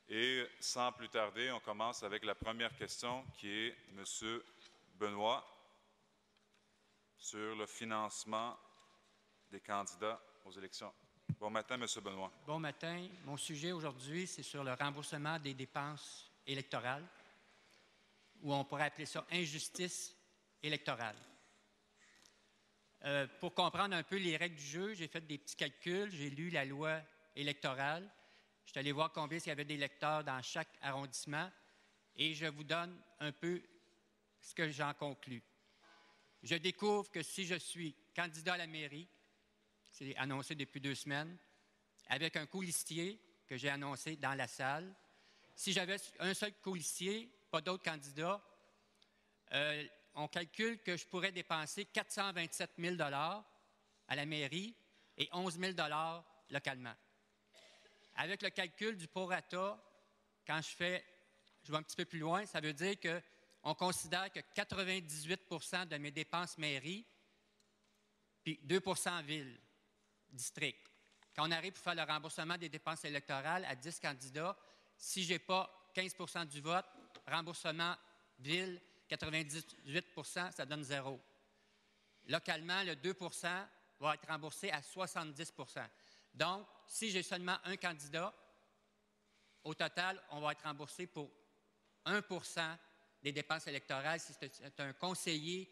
Et sans plus tarder, on commence avec la première question qui est M. Benoît sur le financement des candidats aux élections. Bon matin, M. Benoît. Bon matin. Mon sujet aujourd'hui, c'est sur le remboursement des dépenses électorales, ou on pourrait appeler ça injustice électorale. Pour comprendre un peu les règles du jeu, j'ai fait des petits calculs, j'ai lu la loi électorale, je suis allé voir combien il y avait d'électeurs dans chaque arrondissement et je vous donne un peu ce que j'en conclus. Je découvre que si je suis candidat à la mairie, c'est annoncé depuis 2 semaines, avec un colistier que j'ai annoncé dans la salle, si j'avais un seul colistier, pas d'autres candidats, on calcule que je pourrais dépenser 427 000 $ à la mairie et 11 000 $ localement. Avec le calcul du prorata, quand je vais un petit peu plus loin, ça veut dire qu'on considère que 98 % de mes dépenses mairie, puis 2 % ville, district. Quand on arrive pour faire le remboursement des dépenses électorales à 10 candidats, si je n'ai pas 15 % du vote, remboursement ville, 98 % ça donne 0. Localement, le 2 % va être remboursé à 70 %. Donc, si j'ai seulement un candidat, au total, on va être remboursé pour 1 % des dépenses électorales si c'est un conseiller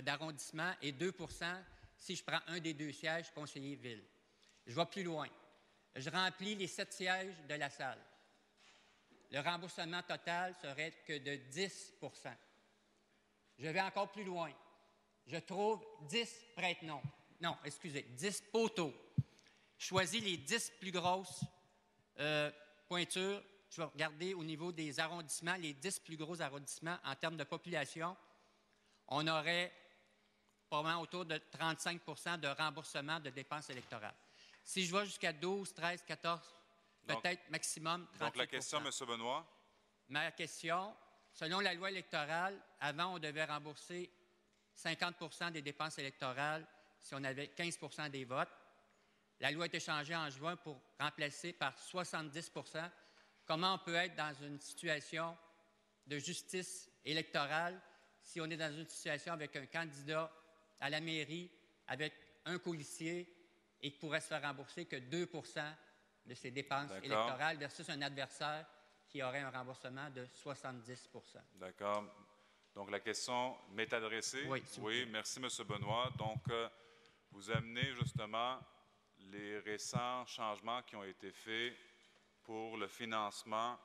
d'arrondissement et 2 % si je prends un des 2 sièges conseiller ville. Je vais plus loin. Je remplis les 7 sièges de la salle. Le remboursement total serait que de 10 %. Je vais encore plus loin. Je trouve 10 prête-noms. Non, excusez, 10 poteaux. Je choisis les 10 plus grosses pointures. Je vais regarder au niveau des arrondissements, les 10 plus gros arrondissements en termes de population. On aurait probablement autour de 35 % de remboursement de dépenses électorales. Si je vais jusqu'à 12, 13, 14, peut-être maximum 38 %. Donc, la question, M. Benoît? Ma question, selon la loi électorale, avant, on devait rembourser 50 % des dépenses électorales si on avait 15 % des votes. La loi a été changée en juin pour remplacer par 70 %. Comment on peut être dans une situation de justice électorale si on est dans une situation avec un candidat à la mairie, avec un colistier et qui pourrait se faire rembourser que 2 % de ses dépenses électorales versus un adversaire qui aurait un remboursement de 70 %. D'accord. Donc, la question m'est adressée. Oui, merci, M. Benoît. Donc, vous amenez justement les récents changements qui ont été faits pour le financement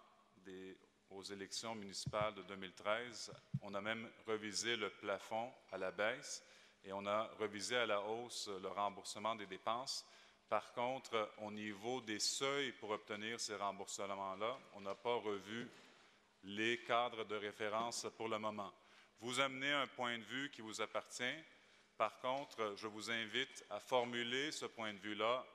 aux élections municipales de 2013. On a même revisé le plafond à la baisse et on a revisé à la hausse le remboursement des dépenses. Par contre, au niveau des seuils pour obtenir ces remboursements-là, on n'a pas revu les cadres de référence pour le moment. Vous amenez un point de vue qui vous appartient. Par contre, je vous invite à formuler ce point de vue-là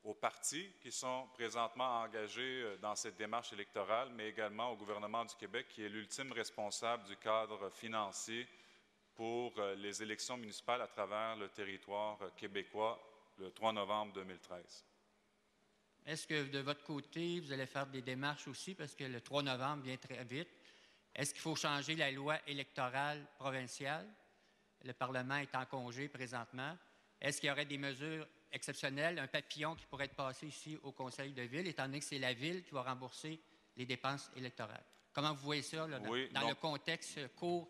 aux partis qui sont présentement engagés dans cette démarche électorale, mais également au gouvernement du Québec, qui est l'ultime responsable du cadre financier pour les élections municipales à travers le territoire québécois le 3 novembre 2013. Est-ce que de votre côté, vous allez faire des démarches aussi, parce que le 3 novembre vient très vite? Est-ce qu'il faut changer la loi électorale provinciale? Le Parlement est en congé présentement. Est-ce qu'il y aurait des mesures exceptionnelles, un papillon qui pourrait être passé ici au Conseil de ville, étant donné que c'est la ville qui va rembourser les dépenses électorales? Comment vous voyez ça là, dans le contexte court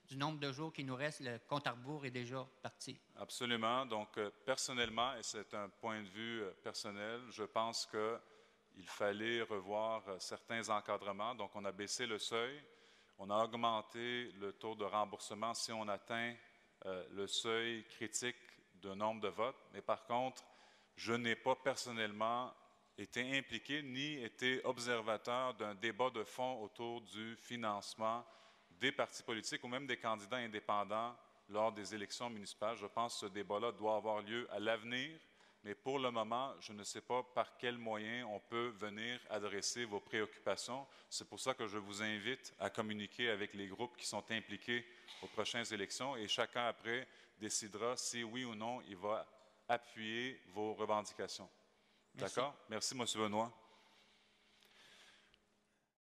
du nombre de jours qui nous reste? Le compte à rebours est déjà parti. Absolument. Donc, personnellement, et c'est un point de vue personnel, je pense qu'il fallait revoir certains encadrements. Donc, on a baissé le seuil. On a augmenté le taux de remboursement si on atteint le seuil critique de nombre de votes. Mais par contre, je n'ai pas personnellement été impliqué ni été observateur d'un débat de fond autour du financement des partis politiques ou même des candidats indépendants lors des élections municipales. Je pense que ce débat-là doit avoir lieu à l'avenir. Mais pour le moment, je ne sais pas par quels moyens on peut venir adresser vos préoccupations. C'est pour ça que je vous invite à communiquer avec les groupes qui sont impliqués aux prochaines élections et chacun après décidera si oui ou non il va appuyer vos revendications. D'accord? Merci, M. Benoît.